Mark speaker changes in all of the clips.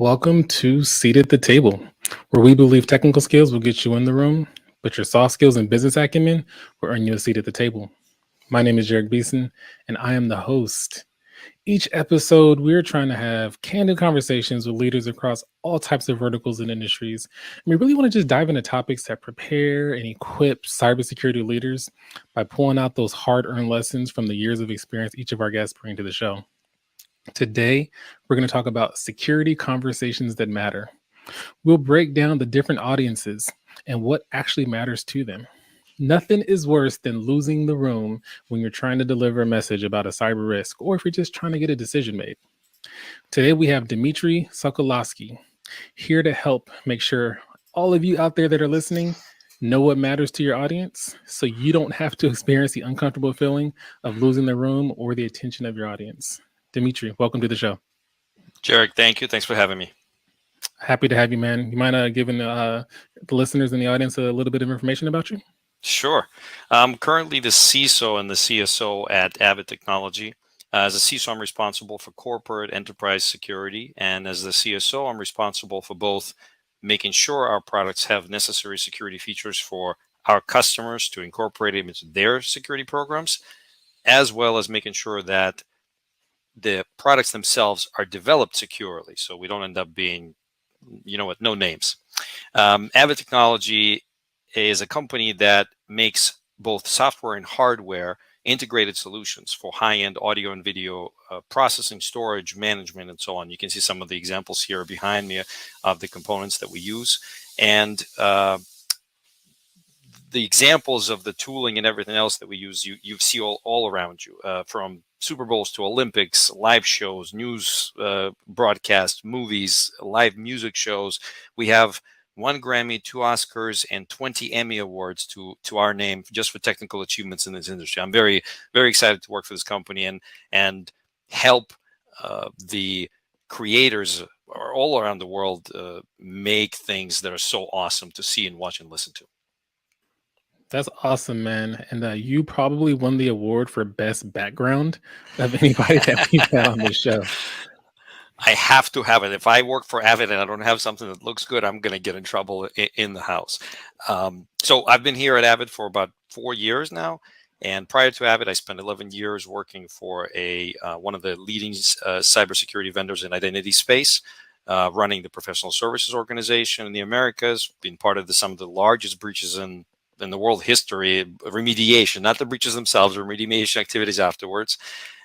Speaker 1: Welcome to Seat at the Table, where we believe technical skills will get you in the room, but your soft skills and business acumen will earn you a seat at the table. My name is Jarek Beeson, and I am the host. Each episode, we're trying to have candid conversations with leaders across all types of verticals and industries. And we really want to just dive into topics that prepare and equip cybersecurity leaders by pulling out those hard-earned lessons from the years of experience each of our guests bring to the show. Today, we're going to talk about security conversations that matter. We'll break down the different audiences and what actually matters to them. Nothing is worse than losing the room when you're trying to deliver a message about a cyber risk or if you're just trying to get a decision made. Today, we have Dmitriy Sokolovskiy here to help make sure all of you out there that are listening know what matters to your audience so you don't have to experience the uncomfortable feeling of losing the room or the attention of your audience. Dmitry, welcome to the show.
Speaker 2: Jarek, thank you. Thanks for having me.
Speaker 1: Happy to have you, man. You mind giving the listeners in the audience a little bit of information about you?
Speaker 2: Sure. I'm currently the CISO and the CSO at Avid Technology. As a CISO, I'm responsible for corporate enterprise security. And as the CSO, I'm responsible for both making sure our products have necessary security features for our customers to incorporate them into their security programs, as well as making sure that the products themselves are developed securely, so we don't end up being, no names. Avid Technology is a company that makes both software and hardware integrated solutions for high-end audio and video processing, storage, management, and so on. You can see some of the examples here behind me of the components that we use. And the examples of the tooling and everything else that we use, you see all around you, from Super Bowls to Olympics, live shows, news broadcasts, movies, live music shows. We have 1 Grammy, 2 Oscars, and 20 Emmy Awards to our name just for technical achievements in this industry. I'm very, very excited to work for this company and help the creators all around the world make things that are so awesome to see and watch and listen to.
Speaker 1: That's awesome, man. And you probably won the award for best background of anybody that we've had on this show.
Speaker 2: I have to have it. If I work for Avid and I don't have something that looks good, I'm going to get in trouble in the house. So I've been here at Avid for about 4 years now. And prior to Avid, I spent 11 years working for one of the leading cybersecurity vendors in identity space, running the professional services organization in the Americas, being part of some of the largest breaches in the world history, remediation, not the breaches themselves, remediation activities afterwards.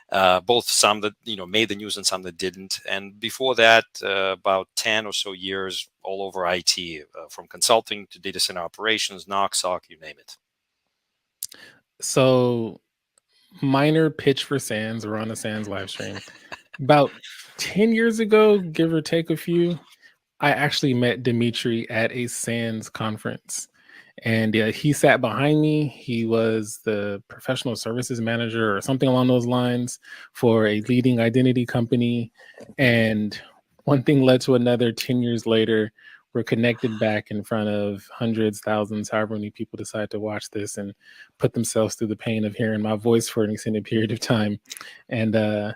Speaker 2: Both some that made the news and some that didn't. And before that, about 10 or so years all over IT, from consulting to data center operations, NOC, SOC, you name it.
Speaker 1: So, minor pitch for SANS. We're on a SANS live stream. About 10 years ago, give or take a few, I actually met Dmitry at a SANS conference. And he sat behind me. He was the professional services manager or something along those lines for a leading identity company. And one thing led to another. 10 years later, we're connected back in front of hundreds, thousands, however many people decide to watch this and put themselves through the pain of hearing my voice for an extended period of time. And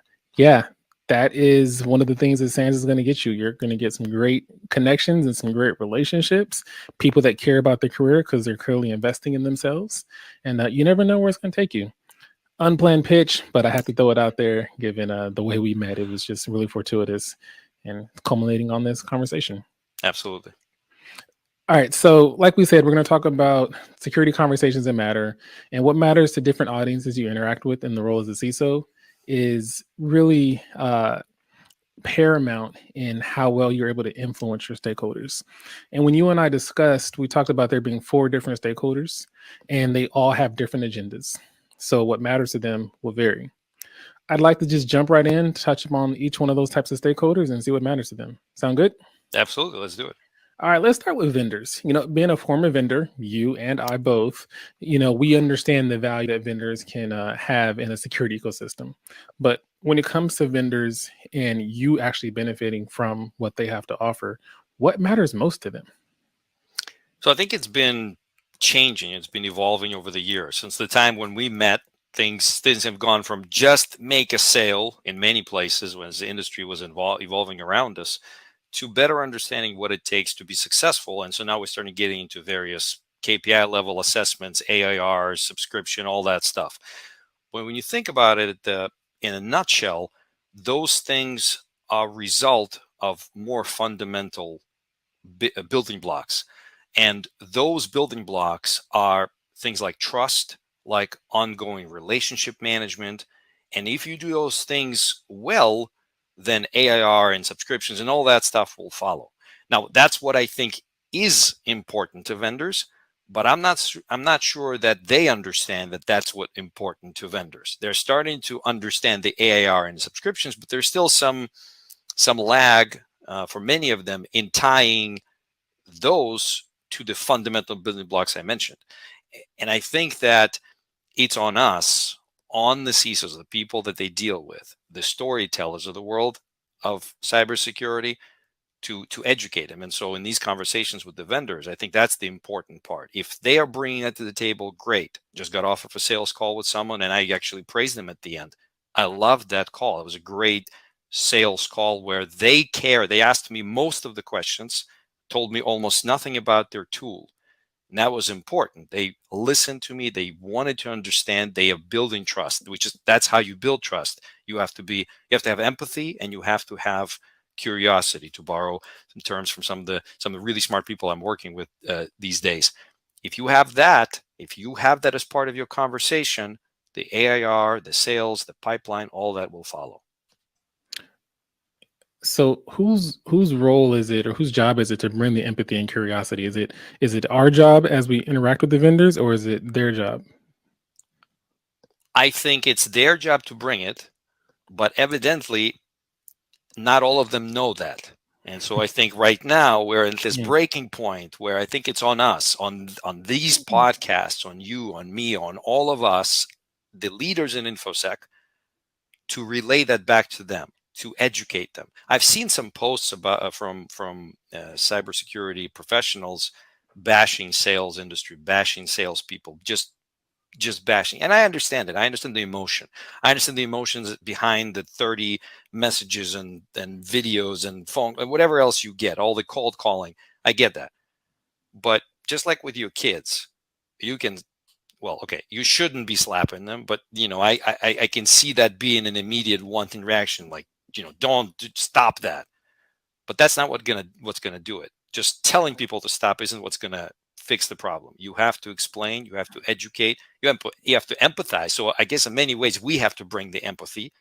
Speaker 1: that is one of the things that SANS is going to get you. You're going to get some great connections and some great relationships, people that care about their career because they're clearly investing in themselves. And you never know where it's going to take you. Unplanned pitch, but I have to throw it out there given the way we met. It was just really fortuitous and culminating on this conversation.
Speaker 2: Absolutely.
Speaker 1: All right. So like we said, we're going to talk about security conversations that matter and what matters to different audiences you interact with in the role as a CISO is really paramount in how well you're able to influence your stakeholders. And when you and I discussed, we talked about there being 4 different stakeholders and they all have different agendas. So what matters to them will vary. I'd like to just jump right in, touch upon each one of those types of stakeholders and see what matters to them. Sound good?
Speaker 2: Absolutely. Let's do it.
Speaker 1: All right, let's start with vendors. Being a former vendor, you and I both, we understand the value that vendors can have in a security ecosystem. But when it comes to vendors and you actually benefiting from what they have to offer, what matters most to them?
Speaker 2: So I think it's been changing. It's been evolving over the years. Since the time when we met, things have gone from just make a sale in many places when the industry was evolving around us to better understanding what it takes to be successful. And so now we're starting getting into various KPI level assessments, AIRs, subscription, all that stuff. When you think about it in a nutshell, those things are a result of more fundamental building blocks. And those building blocks are things like trust, like ongoing relationship management. And if you do those things well, then AIR and subscriptions and all that stuff will follow. Now, that's what I think is important to vendors, but I'm not sure that they understand that that's what important to vendors. They're starting to understand the AIR and subscriptions, but there's still some lag for many of them in tying those to the fundamental building blocks I mentioned. And I think that it's on us, on the CISOs, the people that they deal with, the storytellers of the world of cybersecurity, to educate them. And so in these conversations with the vendors, I think that's the important part. If they are bringing that to the table, great. Just got off of a sales call with someone, and I actually praised them at the end. I loved that call. It was a great sales call where they care. They asked me most of the questions, told me almost nothing about their tool. And that was important. They listened to me. They wanted to understand. They are building trust, that's how you build trust. You have to have empathy, and you have to have curiosity, to borrow some terms from some of the really smart people I'm working with these days. If you have that as part of your conversation, the AIR, the sales, the pipeline, all that will follow.
Speaker 1: So whose role is it, or whose job is it to bring the empathy and curiosity? Is it our job as we interact with the vendors, or is it their job?
Speaker 2: I think it's their job to bring it, but evidently not all of them know that. And so I think right now we're at this breaking point where I think it's on us, on these podcasts, on you, on me, on all of us, the leaders in InfoSec, to relay that back to them, to educate them. I've seen some posts about from cybersecurity professionals bashing sales industry, bashing salespeople, just bashing. And I understand it. I understand the emotion. I understand the emotions behind the 30 messages and videos and phone and whatever else you get, all the cold calling. I get that. But just like with your kids, you can, well, okay, you shouldn't be slapping them, but I can see that being an immediate wanting reaction, like, don't stop that. But that's not what's gonna do it. Just telling people to stop isn't what's gonna fix the problem. You have to explain, you have to educate, you have to empathize. So I guess in many ways we have to bring the empathy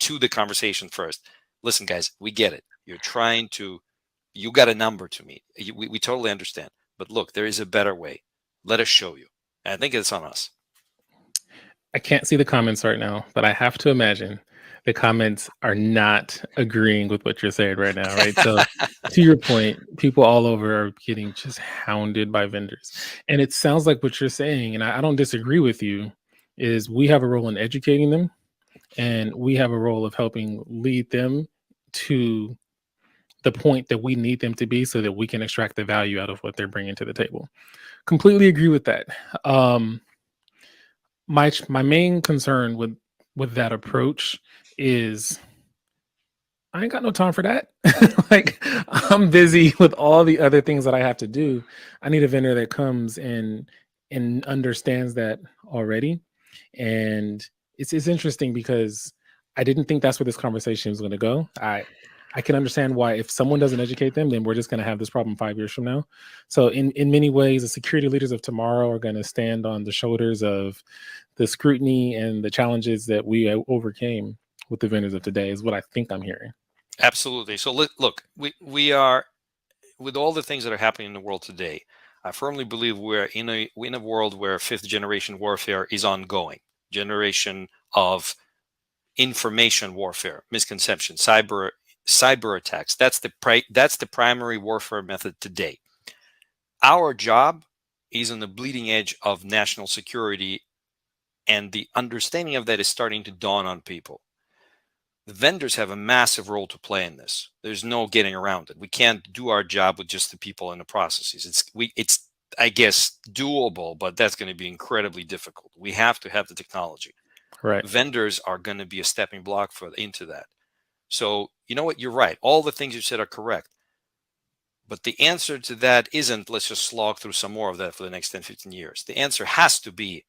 Speaker 2: to the conversation first. Listen, guys, we get it. You got a number to meet. We totally understand. But look, there is a better way. Let us show you. And I think it's on us.
Speaker 1: I can't see the comments right now, but I have to imagine the comments are not agreeing with what you're saying right now, right? So to your point, people all over are getting just hounded by vendors. And it sounds like what you're saying, and I don't disagree with you, is we have a role in educating them, and we have a role of helping lead them to the point that we need them to be so that we can extract the value out of what they're bringing to the table. Completely agree with that. My main concern with that approach is I ain't got no time for that. Like, I'm busy with all the other things that I have to do. I need a vendor that comes and understands that already. And it's interesting because I didn't think that's where this conversation was going to go. I can understand why if someone doesn't educate them, then we're just going to have this problem 5 years from now. So in many ways, the security leaders of tomorrow are going to stand on the shoulders of the scrutiny and the challenges that we overcame with the vendors of today, is what I think I'm hearing.
Speaker 2: Absolutely. So look, we are, with all the things that are happening in the world today, I firmly believe we're in a world where fifth generation warfare is ongoing. Generation of information warfare, misconception, cyber attacks. That's the primary warfare method today. Our job is on the bleeding edge of national security, and the understanding of that is starting to dawn on people. The vendors have a massive role to play in this. There's no getting around it. We can't do our job with just the people and the processes. It's I guess doable, but that's going to be incredibly difficult. We have to have the technology.
Speaker 1: Right.
Speaker 2: Vendors are going to be a stepping block into that. So you know what? You're right. All the things you said are correct. But the answer to that isn't, let's just slog through some more of that for the next 10, 15 years. The answer has to be,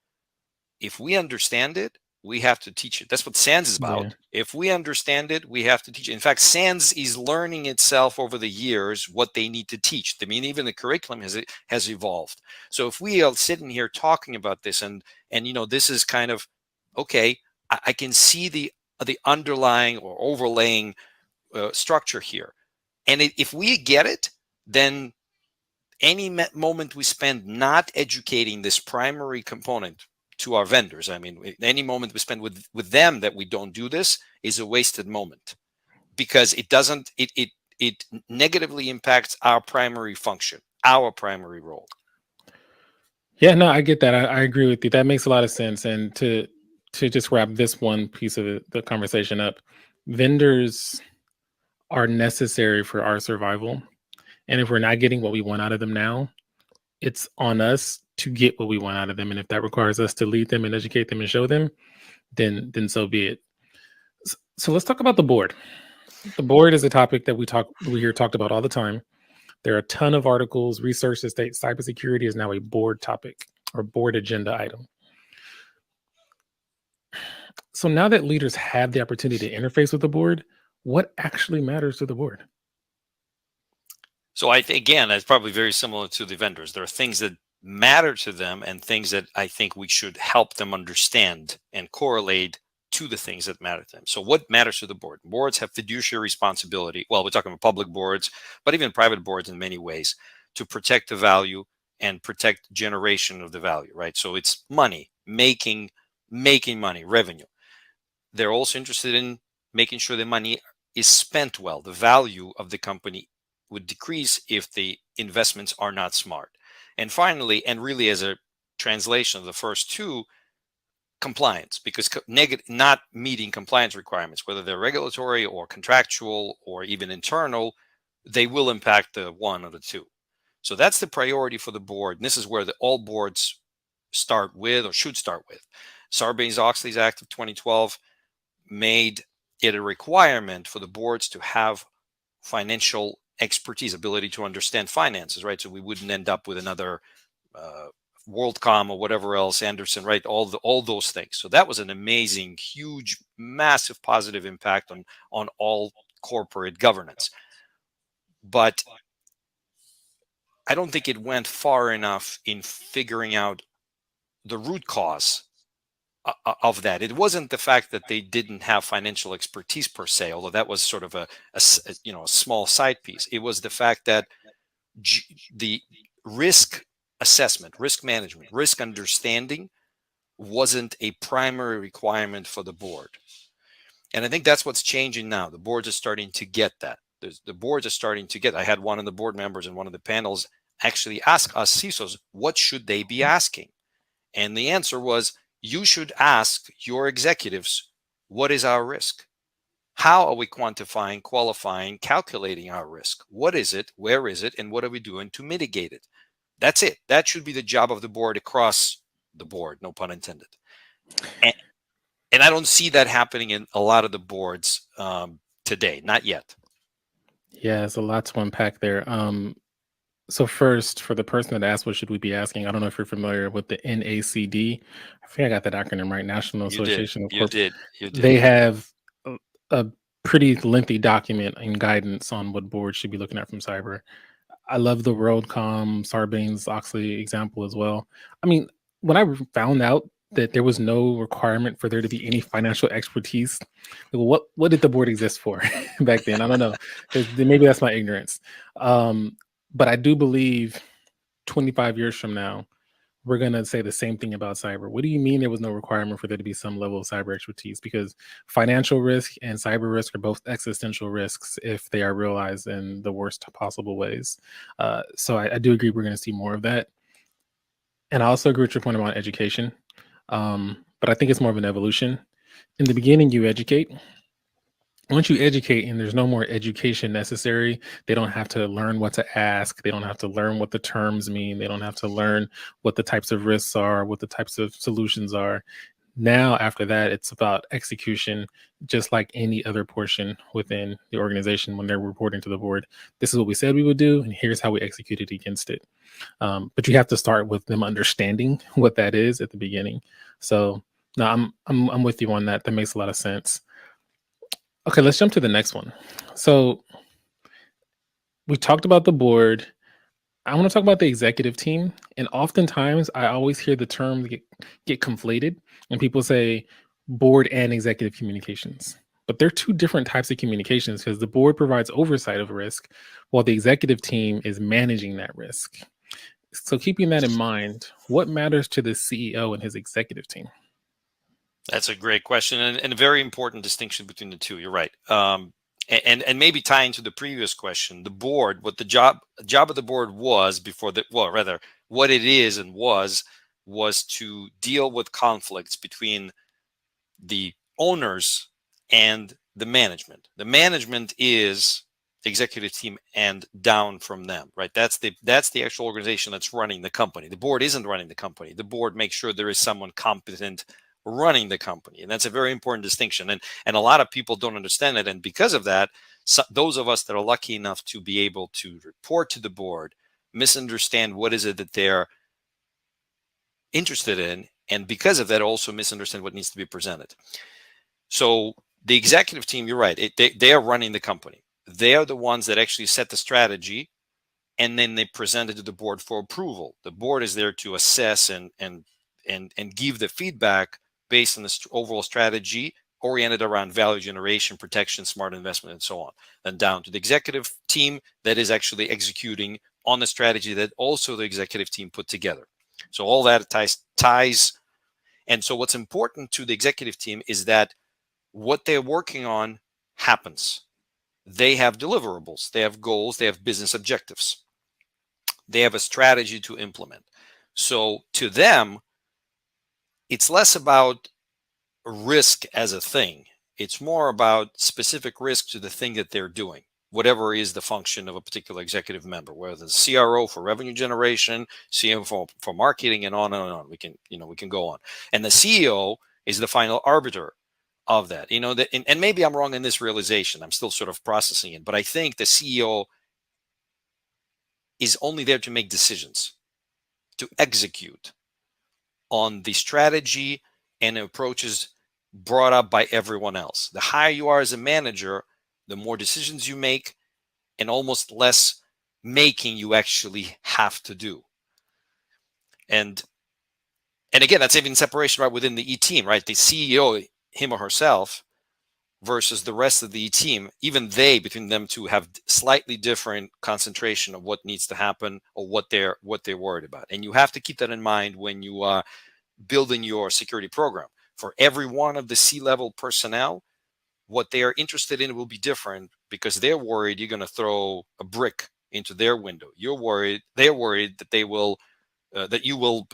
Speaker 2: if we understand it, we have to teach it. That's what SANS is about.
Speaker 1: Yeah.
Speaker 2: If we understand it, we have to teach it. In fact, SANS is learning itself over the years what they need to teach. I mean, even the curriculum has evolved. So if we are sitting here talking about this, and this is kind of, okay, I can see the underlying or overlaying structure here. And if we get it, then any moment we spend not educating this primary component to our vendors, I mean, any moment we spend with them that we don't do this is a wasted moment, because it negatively impacts our primary function, our primary role.
Speaker 1: Yeah, no, I get that. I agree with you. That makes a lot of sense. And to just wrap this one piece of the conversation up, vendors are necessary for our survival. And if we're not getting what we want out of them now, it's on us to get what we want out of them. And if that requires us to lead them and educate them and show them, then so be it. So let's talk about the board. The board is a topic that we hear talked about all the time. There are a ton of articles, research that state cybersecurity is now a board topic or board agenda item. So now that leaders have the opportunity to interface with the board, what actually matters to the board?
Speaker 2: So again, that's probably very similar to the vendors. There are things that matter to them and things that I think we should help them understand and correlate to the things that matter to them. So what matters to the board? Boards have fiduciary responsibility. Well, we're talking about public boards, but even private boards in many ways, to protect the value and protect generation of the value, right? So it's money, making money, revenue. They're also interested in making sure the money is spent well. The value of the company would decrease if the investments are not smart. And finally, and really as a translation of the first two, compliance, because not meeting compliance requirements, whether they're regulatory or contractual or even internal, they will impact the one or the two. So that's the priority for the board. And this is where all boards start with, or should start with. Sarbanes-Oxley's Act of 2012 made it a requirement for the boards to have financial expertise, ability to understand finances, right? So we wouldn't end up with another WorldCom or whatever else, Anderson, right? All those things. So that was an amazing, huge, massive positive impact on all corporate governance. But I don't think it went far enough in figuring out the root cause of that. It wasn't the fact that they didn't have financial expertise per se, although that was sort of a small side piece. It was the fact that the risk assessment, risk management, risk understanding wasn't a primary requirement for the board. And I think that's what's changing now. The boards are starting to get that. The boards are starting to get. I had one of the board members in one of the panels actually ask us CISOs, what should they be asking? And the answer was, you should ask your executives, what is our risk? How are we quantifying, qualifying, calculating our risk? What is it? Where is it? And what are we doing to mitigate it? That's it. That should be the job of the board across the board, no pun intended. And I don't see that happening in a lot of the boards today, not yet.
Speaker 1: Yeah, there's a lot to unpack there. So first, for the person that asked, what should we be asking? I don't know if you're familiar with the NACD. I think I got that acronym right. National Association of Corporate.
Speaker 2: You did.
Speaker 1: They have a pretty lengthy document and guidance on what boards should be looking at from cyber. I love the WorldCom, Sarbanes-Oxley example as well. I mean, when I found out that there was no requirement for there to be any financial expertise, what did the board exist for back then? I don't know. Maybe that's my ignorance. But I do believe 25 years from now, we're going to say the same thing about cyber. What do you mean there was no requirement for there to be some level of cyber expertise? Because financial risk and cyber risk are both existential risks if they are realized in the worst possible ways. So I do agree we're going to see more of that. And I also agree with your point about education. But I think it's more of an evolution. In the beginning, you educate. Once you educate and there's no more education necessary, they don't have to learn what to ask. They don't have to learn what the terms mean. They don't have to learn what the types of risks are, what the types of solutions are. Now, after that, it's about execution, just like any other portion within the organization when they're reporting to the board. This is what we said we would do, and here's how we executed against it. But you have to start with them understanding what that is at the beginning. So, no, I'm with you on that. That makes a lot of sense. Okay, let's jump to the next one. So, we talked about the board. I want to talk about the executive team. And oftentimes I always hear the terms get conflated, and people say board and executive communications. But they're two different types of communications, because the board provides oversight of risk while the executive team is managing that risk. So keeping that in mind, what matters to the CEO and his executive team?
Speaker 2: That's a great question, and a very important distinction between the two. You're right. And maybe tying to the previous question, the board, what the job of the board was before the, well, rather what it is and was to deal with conflicts between the owners and the management. The management is the executive team and down from them, right? That's the actual organization that's running the company. The board isn't running the company. The board makes sure there is someone competent running the company, and that's a very important distinction. And a lot of people don't understand it, and because of that, those of us that are lucky enough to be able to report to the board misunderstand what is it that they're interested in, and because of that also misunderstand what needs to be presented. So the executive team, you're right, they are running the company. They are the ones that actually set the strategy, and then they present it to the board for approval. The board is there to assess and give the feedback based on the overall strategy oriented around value generation, protection, smart investment, and so on. Then down to the executive team that is actually executing on the strategy that also the executive team put together. So all that ties. And so what's important to the executive team is that what they're working on happens. They have deliverables, they have goals, they have business objectives. They have a strategy to implement. So to them, it's less about risk as a thing. It's more about specific risk to the thing that they're doing, whatever is the function of a particular executive member, whether it's CRO for revenue generation, CMO for marketing, and on and on. We can go on. And the CEO is the final arbiter of that. And maybe I'm wrong in this realization. I'm still sort of processing it, but I think the CEO is only there to make decisions, to execute on the strategy and approaches brought up by everyone else. The higher you are as a manager, the more decisions you make, and almost less making you actually have to do. And again, that's even separation right within the E team, right? The CEO, him or herself, versus the rest of the E team, even they, between them two, have slightly different concentration of what needs to happen or what they're worried about. And you have to keep that in mind when you are building your security program. For every one of the C-level personnel, what they are interested in will be different, because they're worried you're going to throw a brick into their window. They're worried that that you will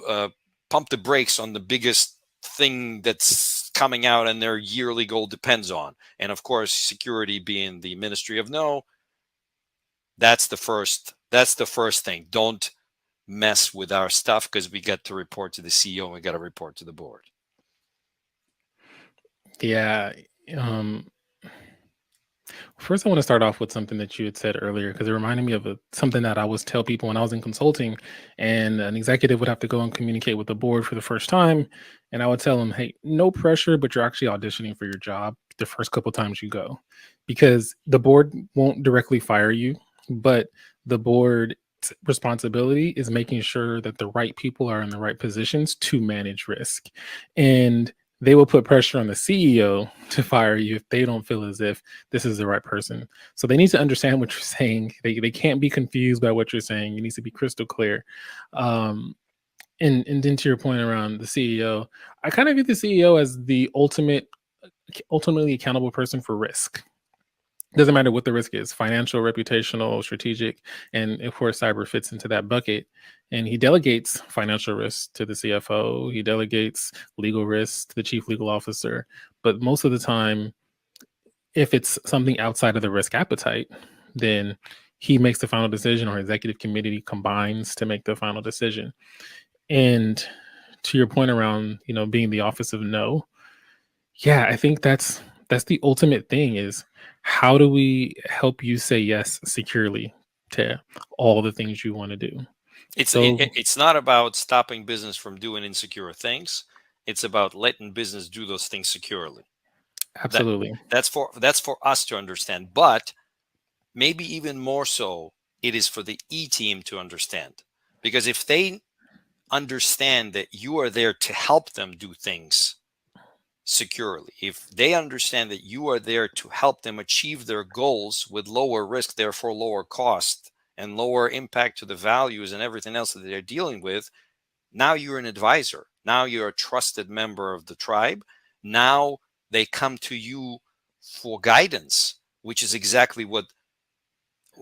Speaker 2: pump the brakes on the biggest thing that's coming out and their yearly goal depends on. And of course, security being the ministry of no, that's the first thing. Don't mess with our stuff, because we got to report to the CEO and we got to report to the board.
Speaker 1: Yeah. First, I want to start off with something that you had said earlier, because it reminded me of something that I always tell people when I was in consulting, and an executive would have to go and communicate with the board for the first time. And I would tell them, hey, no pressure, but you're actually auditioning for your job the first couple times you go, because the board won't directly fire you, but the board's responsibility is making sure that the right people are in the right positions to manage risk. And they will put pressure on the CEO to fire you if they don't feel as if this is the right person. So they need to understand what you're saying. They can't be confused by what you're saying. It needs to be crystal clear. And then to your point around the CEO, I kind of view the CEO as the ultimately accountable person for risk. Doesn't matter what the risk is: financial, reputational, strategic, and of course cyber fits into that bucket. And he delegates financial risk to the CFO, he delegates legal risk to the chief legal officer. But most of the time, if it's something outside of the risk appetite, then he makes the final decision, or executive committee combines to make the final decision. And to your point around, being the office of no, yeah, I think that's the ultimate thing is how do we help you say yes securely to all the things you want to do? So
Speaker 2: It's not about stopping business from doing insecure things. It's about letting business do those things securely. That
Speaker 1: absolutely.
Speaker 2: that's for us to understand. But maybe even more so, it is for the E team to understand. Because if they understand that you are there to help them do things securely, if they understand that you are there to help them achieve their goals with lower risk, therefore lower cost and lower impact to the values and everything else that they're dealing with, now you're an advisor. Now you're a trusted member of the tribe. Now they come to you for guidance, which is exactly what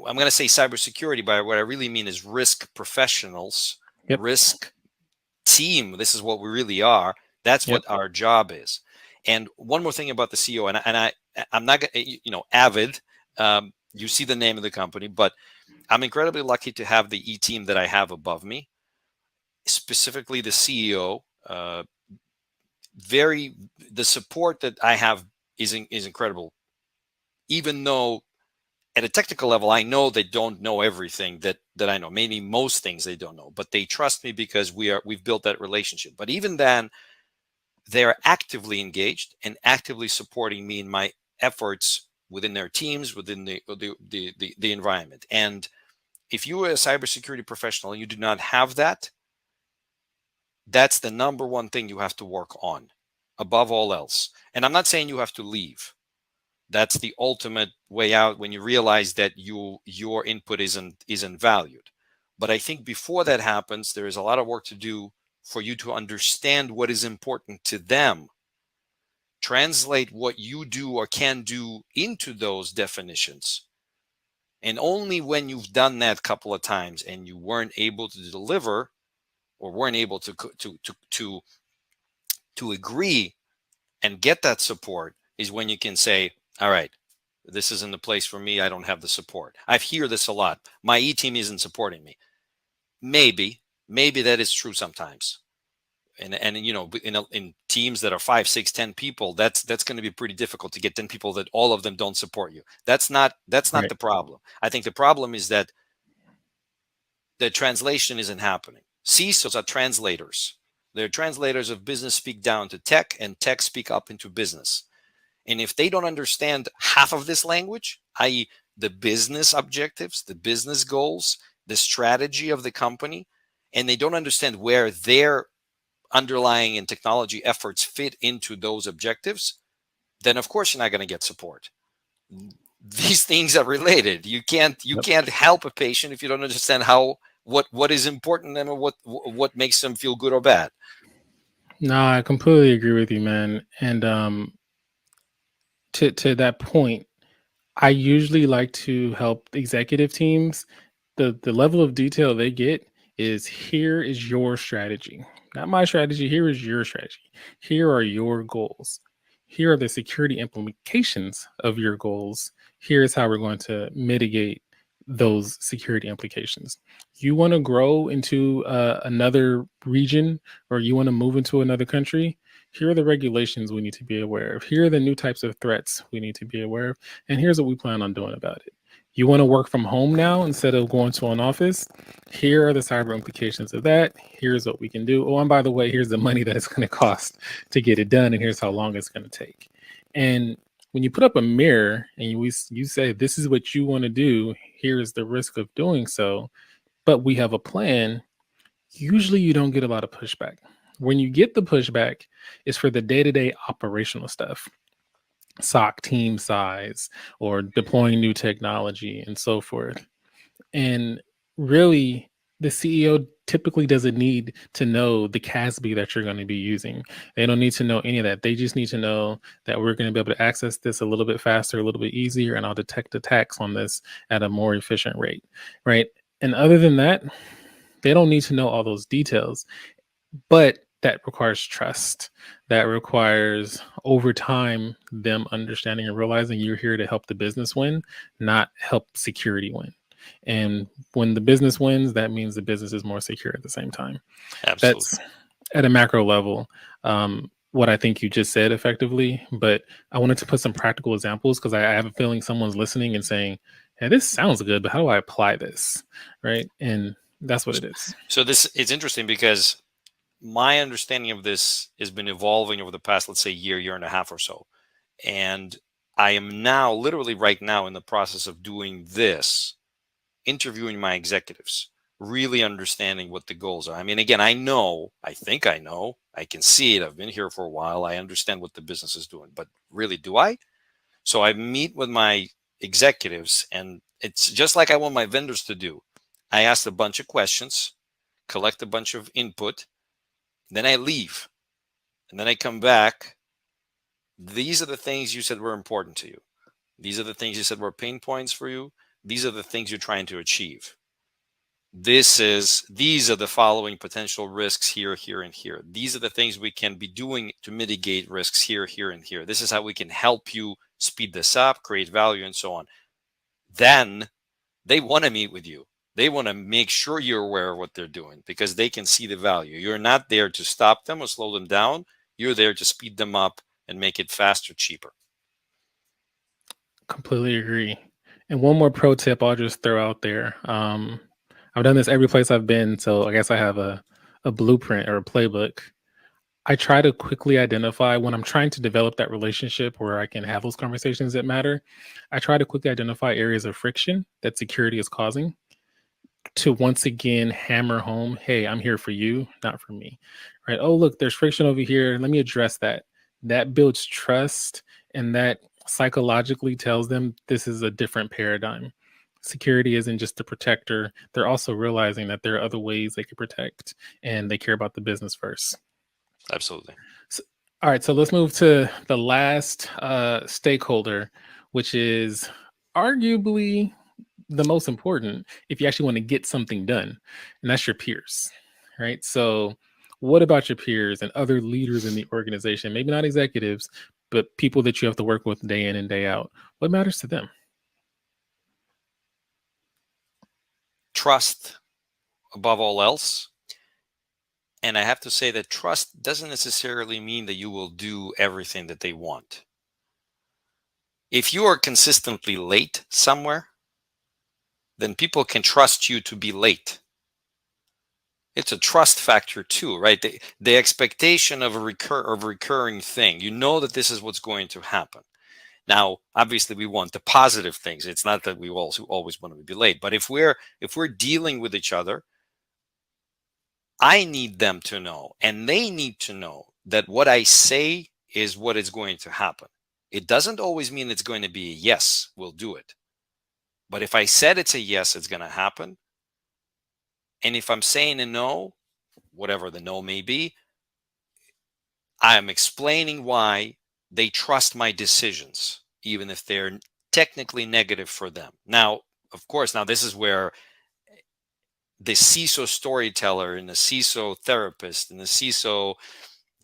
Speaker 2: I'm going to say cybersecurity, but what I really mean is risk professionals,
Speaker 1: Yep.
Speaker 2: risk team. This is what we really are. That's
Speaker 1: Yep.
Speaker 2: what our job is. And one more thing about the CEO, I'm not going to, Avid, you see the name of the company, but I'm incredibly lucky to have the E team that I have above me, specifically the CEO. The support that I have is incredible, even though at a technical level, I know they don't know everything that I know. Maybe most things they don't know, but they trust me because we've built that relationship. But even then, they're actively engaged and actively supporting me in my efforts within their teams, within the environment. And if you are a cybersecurity professional and you do not have that, that's the number one thing you have to work on above all else. And I'm not saying you have to leave. That's the ultimate way out when you realize that your input isn't valued. But I think before that happens, there is a lot of work to do for you to understand what is important to them. Translate what you do or can do into those definitions. And only when you've done that a couple of times and you weren't able to deliver or weren't able to agree and get that support is when you can say, all right, this isn't the place for me. I don't have the support. I hear this a lot. My E team isn't supporting me. Maybe that is true sometimes. And in teams that are 5, 6, 10 people, that's going to be pretty difficult to get 10 people that all of them don't support you. That's not
Speaker 1: Right.
Speaker 2: the problem. I think the problem is that the translation isn't happening. CISOs are translators. They're translators of business speak down to tech and tech speak up into business. And if they don't understand half of this language, i.e. the business objectives, the business goals, the strategy of the company, and they don't understand where their underlying and technology efforts fit into those objectives, then of course you're not going to get support. These things are related. You can't help a patient if you don't understand what is important and what makes them feel good or bad.
Speaker 1: No, I completely agree with you, man. And to that point, I usually like to help executive teams. The level of detail they get is here is your strategy, not my strategy. Here is your strategy. Here are your goals. Here are the security implications of your goals. Here's how we're going to mitigate those security implications. You want to grow into another region or you want to move into another country. Here are the regulations we need to be aware of. Here are the new types of threats we need to be aware of. And here's what we plan on doing about it. You want to work from home now instead of going to an office? Here are the cyber implications of that. Here's what we can do. Oh, and by the way, here's the money that it's going to cost to get it done. And here's how long it's going to take. And when you put up a mirror and you say, this is what you want to do, here is the risk of doing so, but we have a plan, usually you don't get a lot of pushback. When you get the pushback, it's for the day-to-day operational stuff. SOC team size or deploying new technology and so forth. And really, the CEO typically doesn't need to know the CASB that you're going to be using. They don't need to know any of that. They just need to know that we're going to be able to access this a little bit faster, a little bit easier, and I'll detect attacks on this at a more efficient rate, right? And other than that, they don't need to know all those details. But that requires trust. That requires over time them understanding and realizing you're here to help the business win, not help security win. And when the business wins, that means the business is more secure at the same time.
Speaker 2: Absolutely.
Speaker 1: at a macro level, what I think you just said effectively, but I wanted to put some practical examples because I have a feeling someone's listening and saying, "Hey, this sounds good, but how do I apply this?" Right? And that's what it is.
Speaker 2: So this it's interesting because my understanding of this has been evolving over the past, let's say, year and a half or so. And I am now, literally right now, in the process of doing this, interviewing my executives, really understanding what the goals are. I mean, again, I think I know, I can see it. I've been here for a while. I understand what the business is doing, but really, do I? So I meet with my executives, and it's just like I want my vendors to do. I ask a bunch of questions, collect a bunch of input, then I leave, and then I come back. These are the things you said were important to you. These are the things you said were pain points for you. These are the things you're trying to achieve. These are the following potential risks here, here, and here. These are the things we can be doing to mitigate risks here, here, and here. This is how we can help you speed this up, create value, and so on. Then they want to meet with you. They want to make sure you're aware of what they're doing because they can see the value. You're not there to stop them or slow them down. You're there to speed them up and make it faster, cheaper.
Speaker 1: Completely agree. And one more pro tip I'll just throw out there. I've done this every place I've been, so I guess I have a blueprint or a playbook. I try to quickly identify when I'm trying to develop that relationship where I can have those conversations that matter. I try to quickly identify areas of friction that security is causing to once again hammer home, hey, I'm here for you, not for me. Right? Oh, look, there's friction over here. Let me address that. That builds trust and that psychologically tells them this is a different paradigm. Security isn't just the protector. They're also realizing that there are other ways they can protect and they care about the business first.
Speaker 2: Absolutely.
Speaker 1: So, all right, so let's move to the last stakeholder, which is arguably the most important if you actually want to get something done, and that's your peers, right? So, what about your peers and other leaders in the organization? Maybe not executives, but people that you have to work with day in and day out. What matters to them?
Speaker 2: Trust above all else. And I have to say that trust doesn't necessarily mean that you will do everything that they want. If you are consistently late somewhere, then people can trust you to be late. It's a trust factor too, right? The expectation of a recurring thing. You know that this is what's going to happen. Now, obviously, we want the positive things. It's not that we also always want to be late, but if we're dealing with each other, I need them to know, and they need to know that what I say is what is going to happen. It doesn't always mean it's going to be a yes, we'll do it. But if I said it's a yes, it's going to happen. And if I'm saying a no, whatever the no may be, I am explaining why they trust my decisions, even if they're technically negative for them. Now, of course, now this is where the CISO storyteller and the CISO therapist and the CISO,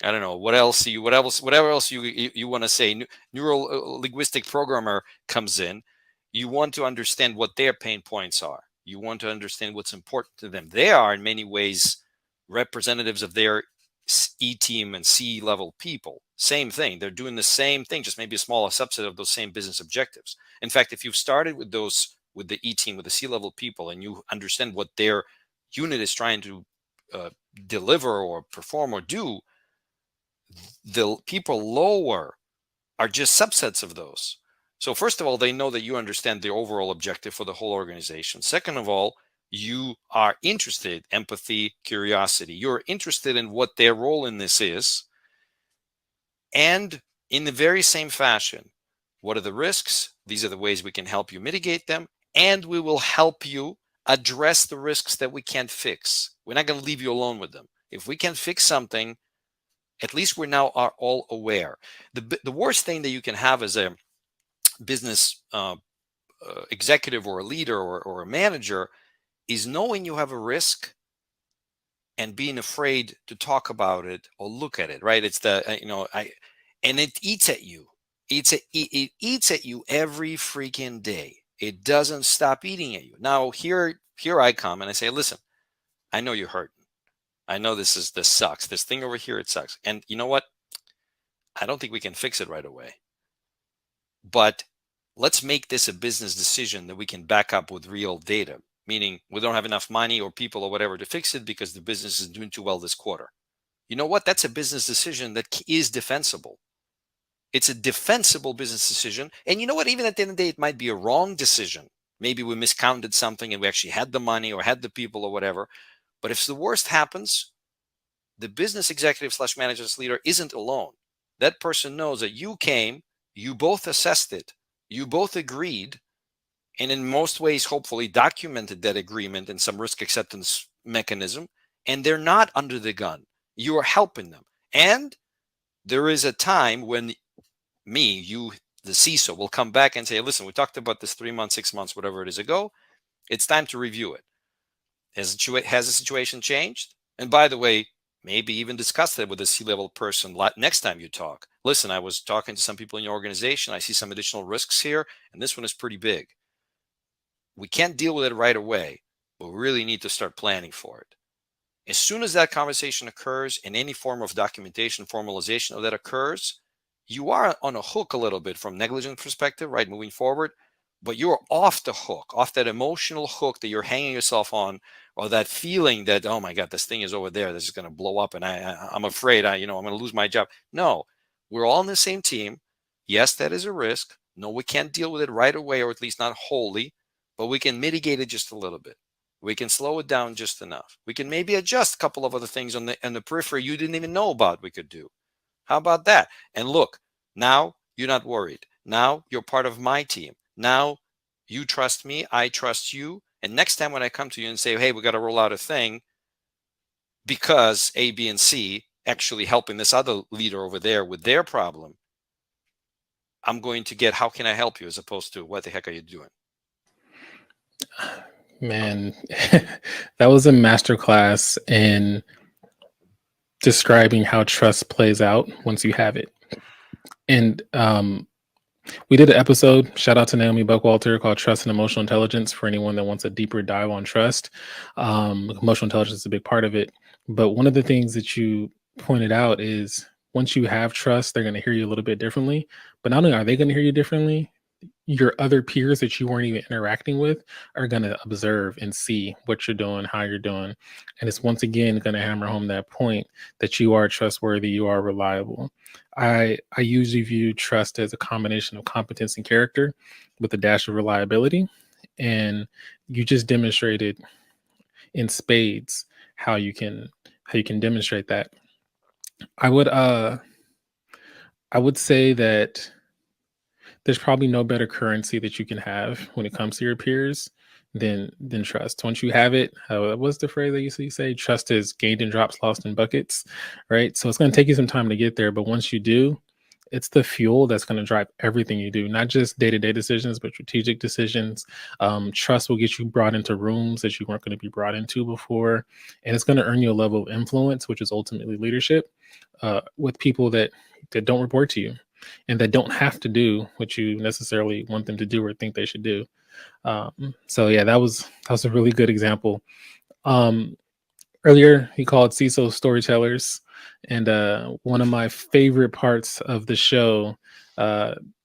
Speaker 2: I don't know whatever else you want to say, neuro linguistic programmer comes in. You want to understand what their pain points are. You want to understand what's important to them. They are in many ways representatives of their E-team and C-level people. Same thing. They're doing the same thing, just maybe a smaller subset of those same business objectives. In fact, if you've started with the E-team, with the C-level people, and you understand what their unit is trying to deliver or perform or do, the people lower are just subsets of those. So first of all, they know that you understand the overall objective for the whole organization. Second of all, you are interested, empathy, curiosity. You're interested in what their role in this is. And in the very same fashion, what are the risks? These are the ways we can help you mitigate them. And we will help you address the risks that we can't fix. We're not going to leave you alone with them. If we can fix something, at least we now are all aware. The worst thing that you can have as a business executive or a leader or a manager is knowing you have a risk and being afraid to talk about it or look at it, right? It's and it eats at you. It eats at you every freaking day. It doesn't stop eating at you. Now here I come and I say, listen, I know you're hurting. I know this sucks. This thing over here, it sucks. And you know what? I don't think we can fix it right away. But let's make this a business decision that we can back up with real data, meaning we don't have enough money or people or whatever to fix it because the business is doing too well this quarter. You know what? That's a business decision that is defensible. It's a defensible business decision. And you know what? Even at the end of the day, it might be a wrong decision. Maybe we miscounted something and we actually had the money or had the people or whatever. But if the worst happens, the business executive / manager's leader isn't alone. That person knows that you came, you both assessed it, you both agreed, and in most ways, hopefully documented that agreement in some risk acceptance mechanism, and they're not under the gun. You are helping them. And there is a time when you, the CISO, will come back and say, listen, we talked about this 3 months, 6 months, whatever it is ago. It's time to review it. Has the situation changed? And by the way, maybe even discuss that with a C-level person next time you talk. Listen, I was talking to some people in your organization. I see some additional risks here, and this one is pretty big. We can't deal with it right away, but we really need to start planning for it. As soon as that conversation occurs and any form of documentation, formalization of that occurs, you are on a hook a little bit from negligence perspective, right, moving forward, but you're off the hook, off that emotional hook that you're hanging yourself on, or that feeling that, oh my God, this thing is over there, this is going to blow up, and I'm afraid I'm going to lose my job. No, we're all on the same team. Yes, that is a risk. No, we can't deal with it right away, or at least not wholly, but we can mitigate it just a little bit. We can slow it down just enough. We can maybe adjust a couple of other things on the periphery you didn't even know about we could do. How about that? And look, now you're not worried. Now you're part of my team. Now you trust me, I trust you. And next time when I come to you and say, hey, we got to roll out a thing because A, B, and C actually helping this other leader over there with their problem, I'm going to get, how can I help you, as opposed to what the heck are you doing?
Speaker 1: Man, that was a masterclass in describing how trust plays out once you have it. And we did an episode, shout out to Naomi Buckwalter, called Trust and Emotional Intelligence for anyone that wants a deeper dive on trust. Emotional intelligence is a big part of it. But one of the things that you pointed out is once you have trust, they're going to hear you a little bit differently. But not only are they going to hear you differently, your other peers that you weren't even interacting with are going to observe and see what you're doing, how you're doing. And it's once again going to hammer home that point that you are trustworthy, you are reliable. I usually view trust as a combination of competence and character with a dash of reliability. And you just demonstrated in spades how you can demonstrate that. I would say that there's probably no better currency that you can have when it comes to your peers than trust. Once you have it, what's the phrase that you say? Trust is gained in drops, lost in buckets, right? So it's going to take you some time to get there, but once you do, it's the fuel that's going to drive everything you do, not just day-to-day decisions, but strategic decisions. Trust will get you brought into rooms that you weren't going to be brought into before, and it's going to earn you a level of influence, which is ultimately leadership, with people that don't report to you and that don't have to do what you necessarily want them to do or think they should do. So yeah, that was a really good example. Earlier, he called CISO storytellers, and one of my favorite parts of the show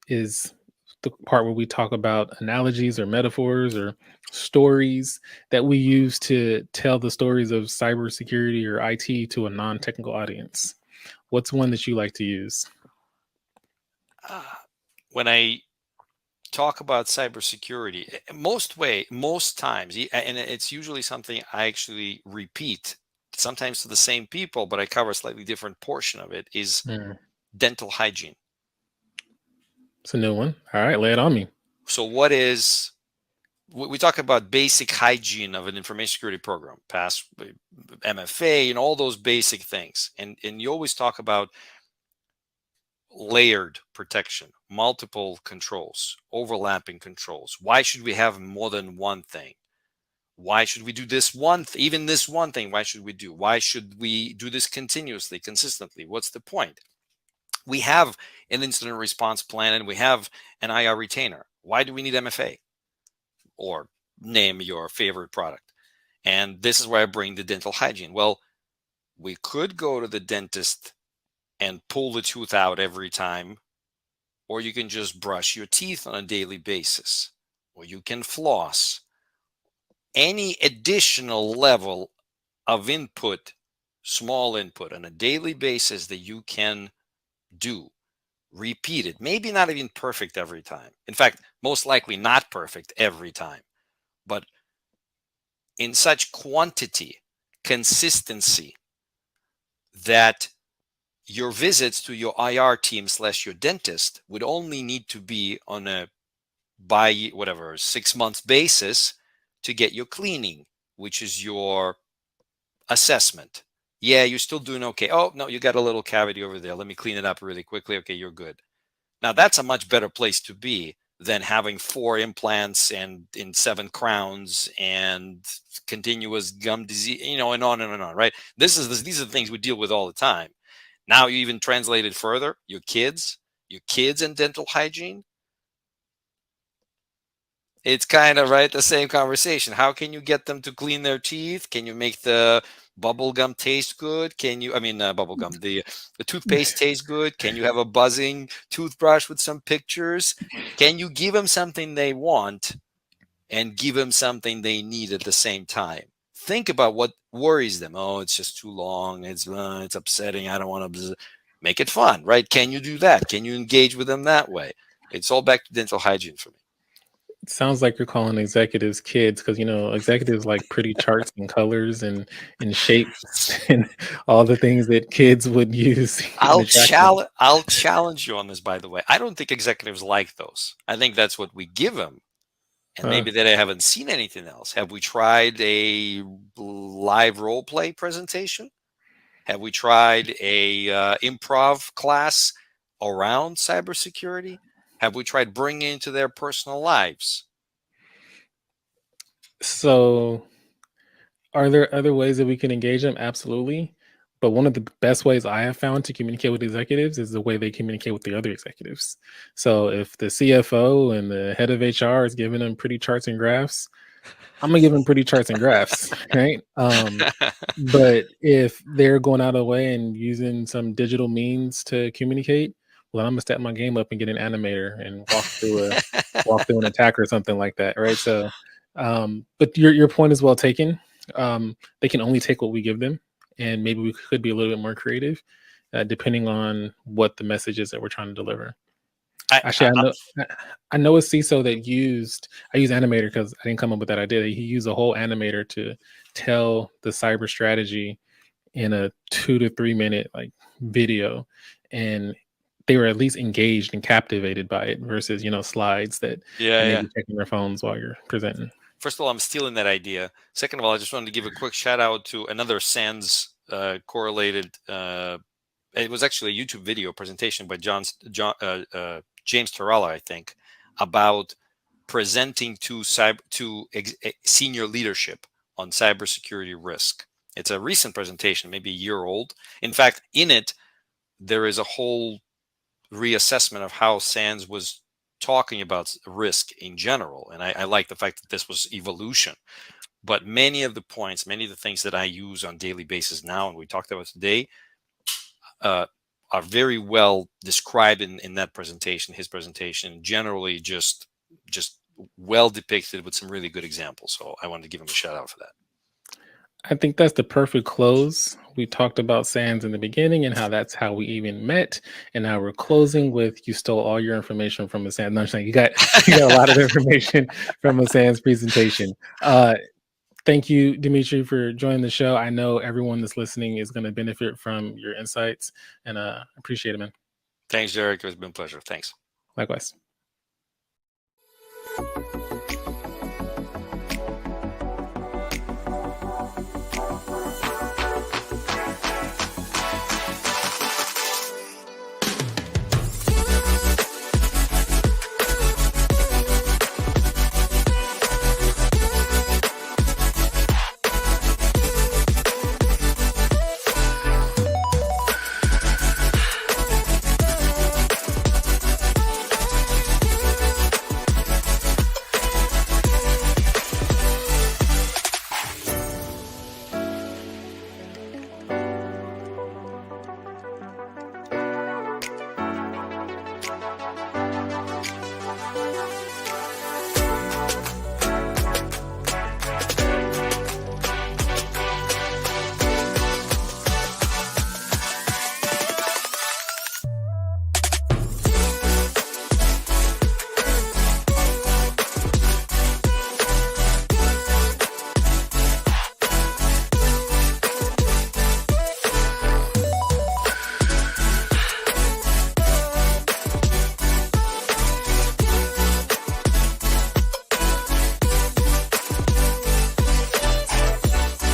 Speaker 1: is the part where we talk about analogies or metaphors or stories that we use to tell the stories of cybersecurity or IT to a non-technical audience. What's one that you like to use?
Speaker 2: When I talk about cybersecurity, most times, and it's usually something I actually repeat, sometimes to the same people, but I cover a slightly different portion of it, is dental hygiene.
Speaker 1: It's a new one. All right, lay it on me.
Speaker 2: So we talk about basic hygiene of an information security program, pass MFA, and all those basic things. And you always talk about layered protection, multiple controls, overlapping controls. Why should we have more than one thing? Why should we do this even this one thing? Why should we do this continuously, consistently? What's the point? We have an incident response plan and we have an IR retainer. Why do we need MFA? Or name your favorite product. And this is where I bring the dental hygiene. Well, We could go to the dentist and pull the tooth out every time, or you can just brush your teeth on a daily basis, or you can floss. Any additional level of input, small input on a daily basis that you can do, repeat it, maybe not even perfect every time. In fact, most likely not perfect every time, but in such quantity, consistency, that your visits to your IR team / your dentist would only need to be on a by 6 months basis to get your cleaning, which is your assessment. Yeah, you're still doing okay. Oh, no, you got a little cavity over there. Let me clean it up really quickly. Okay, you're good. Now, that's a much better place to be than having 4 implants and in 7 crowns and continuous gum disease, and on and on, right? These are the things we deal with all the time. Now you even translate it further, your kids and dental hygiene. It's kind of the same conversation. How can you get them to clean their teeth? Can you make the bubble gum taste good? Bubble gum, the toothpaste taste good? Can you have a buzzing toothbrush with some pictures? Can you give them something they want and give them something they need at the same time? Think about what worries them. Oh, it's just too long. It's upsetting. I don't want to. Make it fun, right? Can you do that? Can you engage with them that way? It's all back to dental hygiene for me.
Speaker 1: It sounds like you're calling executives kids because executives like pretty charts and colors and shapes and all the things that kids would use in
Speaker 2: I'll
Speaker 1: attracting.
Speaker 2: challenge you on this, by the way. I don't think executives like those. I think that's what we give them. And maybe that I haven't seen anything else. Have we tried a live role play presentation? Have we tried a improv class around cybersecurity? Have we tried bringing into their personal lives?
Speaker 1: So, are there other ways that we can engage them? Absolutely. But one of the best ways I have found to communicate with executives is the way they communicate with the other executives. So if the CFO and the head of HR is giving them pretty charts and graphs, I'm gonna give them pretty charts and graphs, right? But if they're going out of the way and using some digital means to communicate, well, I'm gonna step my game up and get an animator and walk through an attack or something like that, right? So, but your point is well taken. They can only take what we give them, and maybe we could be a little bit more creative, depending on what the message is that we're trying to deliver. Actually, I know a CISO that I use Animator because I didn't come up with that idea. He used a whole animator to tell the cyber strategy in a 2 to 3 minute video, and they were at least engaged and captivated by it versus slides that they may be checking their phones while you're presenting.
Speaker 2: First of all, I'm stealing that idea. Second of all, I just wanted to give a quick shout out to another SANS correlated. It was actually a YouTube video presentation by James Taralla, I think, about presenting to senior leadership on cybersecurity risk. It's a recent presentation, maybe a year old. In fact, in it, there is a whole reassessment of how SANS was talking about risk in general. And I like the fact that this was evolution. But many of the points, many of the things that I use on a daily basis now, and we talked about today, are very well described in that presentation, his presentation, generally just well depicted with some really good examples. So I wanted to give him a shout out for that.
Speaker 1: I think that's the perfect close. We talked about SANS in the beginning and how that's how we even met. And now we're closing with you stole all your information from a SANS. No, I'm saying you got a lot of information from a SANS presentation. Thank you, Dmitry, for joining the show. I know everyone that's listening is going to benefit from your insights, and appreciate it, man.
Speaker 2: Thanks, Derek. It's been a pleasure. Thanks.
Speaker 1: Likewise.